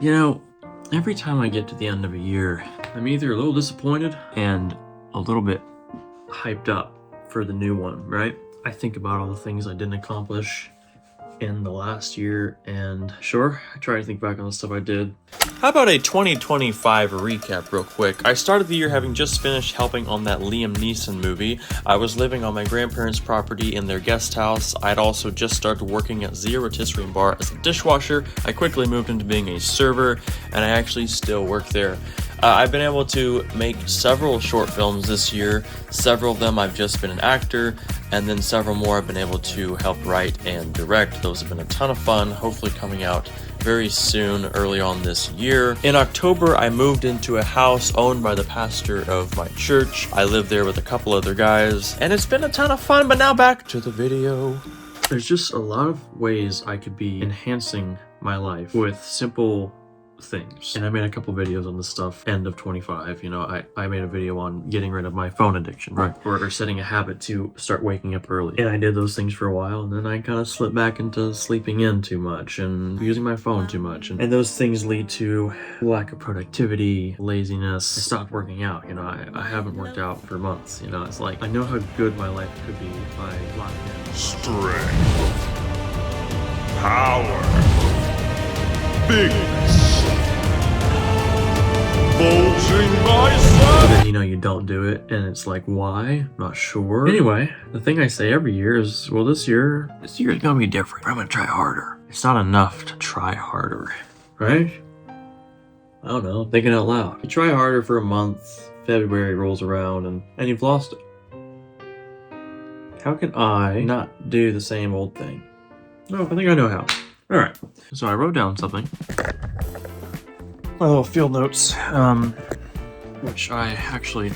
You know, every time I get to the end of a year, I'm either a little disappointed and a little bit hyped up for the new one, right? I think about all the things I didn't accomplish in the last year, and sure, I try to think back on the stuff I did. How about a 2025 recap real quick? I started the year having just finished helping on that Liam Neeson movie. I was living on my grandparents' property in their guest house. I'd also just started working at Zia Rotisserie and Bar as a dishwasher. I quickly moved into being a server, and I actually still work there. I've been able to make several short films this year. Several of them I've just been an actor, and then several more I've been able to help write and direct. Those have been a ton of fun, hopefully coming out very soon, early on this year. In October, I moved into a house owned by the pastor of my church. I live there with a couple other guys, and it's been a ton of fun, but now back to the video. There's just a lot of ways I could be enhancing my life with simple things. And I made a couple videos on this stuff end of 25. You know, I made a video on getting rid of my phone addiction, right? Or setting a habit to start waking up early. And I did those things for a while, and then I kind of slipped back into sleeping in too much and using my phone too much. And those things lead to lack of productivity, laziness. I stopped working out. You know, I haven't worked out for months. You know, it's like I know how good my life could be if I locked in. Strength, power, bigness, bulging bicep. Then, you know, you don't do it, and it's like, why? Not sure. Anyway, the thing I say every year is, well, this year is gonna be different. I'm gonna try harder. It's not enough to try harder, right? I don't know, thinking out loud. You try harder for a month, February rolls around, and you've lost it. How can I not do the same old thing? No, I think I know how. All right, so I wrote down something. My little field notes, which I actually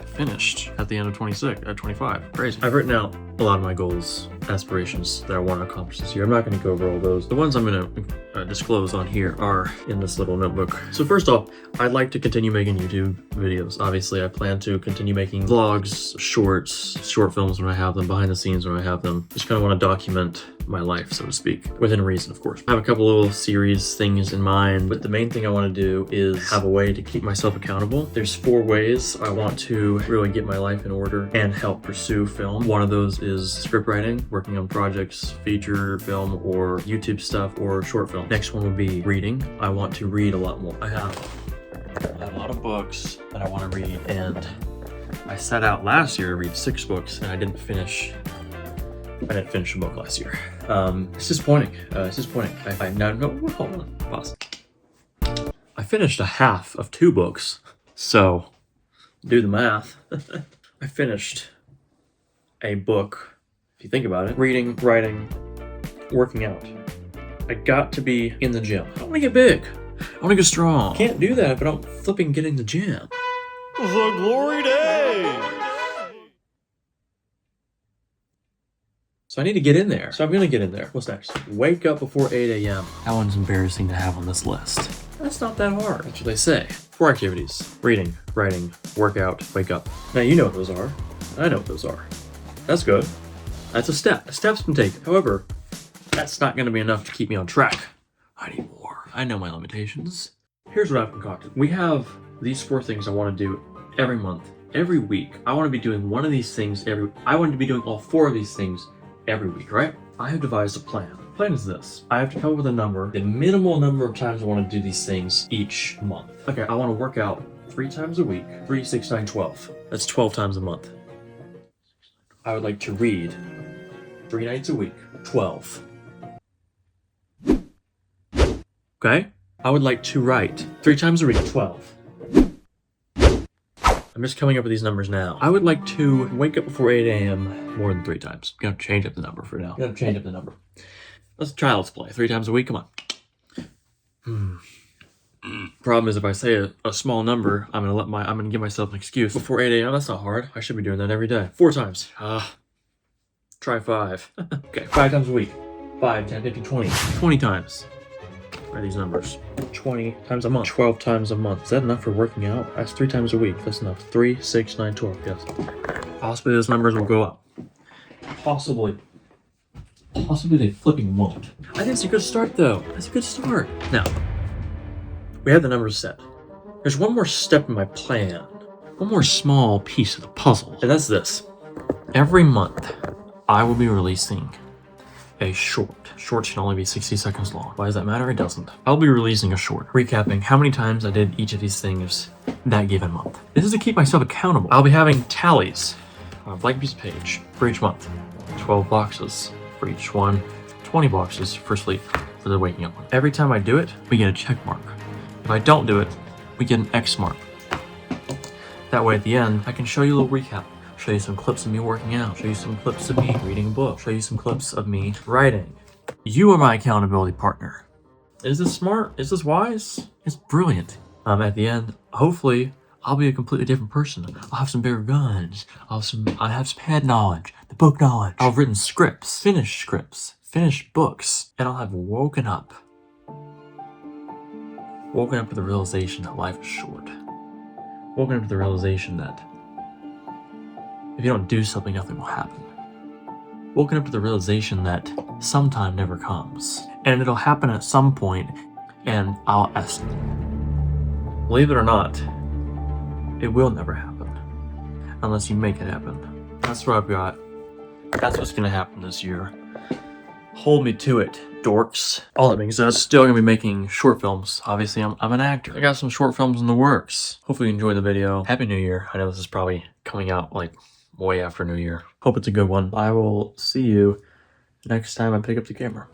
finished at the end of 25. Crazy. I've written out a lot of my goals, aspirations that I want to accomplish this year. I'm not going to go over all those. The ones I'm going to disclose on here are in this little notebook. So first off, I'd like to continue making YouTube videos. Obviously, I plan to continue making vlogs, shorts, short films when I have them, behind the scenes when I have them. Just kind of want to document my life, so to speak, within reason, of course. I have a couple little series things in mind, but the main thing I want to do is have a way to keep myself accountable. There's 4 ways I want to really get my life in order and help pursue film. One of those is script writing, working on projects, feature film or YouTube stuff or short film. Next one would be reading. I want to read a lot more. I have a lot of books that I want to read, and I set out last year to read 6 books, and I didn't finish a book last year. It's disappointing. Hold on, pause. I finished a half of 2 books, so do the math. I finished a book, if you think about it. Reading, writing, working out. I got to be in the gym. I want to get big. I want to get strong. Can't do that if I don't flipping get in the gym. The glory days. So I need to get in there. So I'm gonna get in there. What's next? Wake up before 8 a.m. That one's embarrassing to have on this list. That's not that hard. That's what they say. 4 activities: reading, writing, workout, wake up. Now you know what those are. I know what those are. That's good. That's a step. A step's been taken. However, that's not gonna be enough to keep me on track. I need more. I know my limitations. Here's what I've concocted. We have these 4 things I want to do every month, every week. I want to be doing one of these things I want to be doing all 4 of these things every week, right? I have devised a plan. The plan is this. I have to come up with a number, the minimal number of times I want to do these things each month. Okay, I want to work out 3 times a week. 3, 6, 9, 12. That's 12 times a month. I would like to read 3 nights a week. 12. Okay? I would like to write 3 times a week. 12. I'm just coming up with these numbers now. I would like to wake up before 8 a.m. more than 3 times. I'm gonna change up the number for now. Let's try Let's Play 3 times a week. Come on. Problem is, if I say a small number, I'm gonna give myself an excuse. Before 8 a.m. That's not hard. I should be doing that every day. 4 times. Try 5. Okay, 5 times a week. 5, 10, 15, 20. 20 times. Are these numbers? 20 times a month. 12 times a month. Is that enough for working out? That's 3 times a week. That's enough. 3, 6, 9, 12. Yes. Possibly those numbers will go up. Possibly. Possibly they flipping won't. I think it's a good start, though. That's a good start. Now, We have the numbers set. There's one more step in my plan. One more small piece of the puzzle. And that's this. Every month, I will be releasing a short. Short should only be 60 seconds long. Why does that matter? It doesn't. I'll be releasing a short, recapping how many times I did each of these things that given month. This is to keep myself accountable. I'll be having tallies on a blank piece of page for each month. 12 boxes for each one, 20 boxes for sleep, for the waking up one. Every time I do it, we get a check mark. If I don't do it, we get an X mark. That way at the end, I can show you a little recap. Show you some clips of me working out. Show you some clips of me reading a book. Show you some clips of me writing. You are my accountability partner. Is this smart? Is this wise? It's brilliant. At the end, hopefully, I'll be a completely different person. I'll have some bigger guns. I have some head knowledge, the book knowledge. I'll have written scripts, finished books, and I'll have woken up with the realization that life is short. Woken up to the realization that if you don't do something, nothing will happen. Woken up to the realization that sometime never comes. And it'll happen at some point, and I'll ask. Believe it or not, it will never happen. Unless you make it happen. That's what I've got. That's what's gonna happen this year. Hold me to it, dorks. All that being said, still gonna be making short films. Obviously, I'm an actor. I got some short films in the works. Hopefully you enjoyed the video. Happy New Year. I know this is probably coming out like way after New Year. Hope it's a good one. I will see you next time I pick up the camera.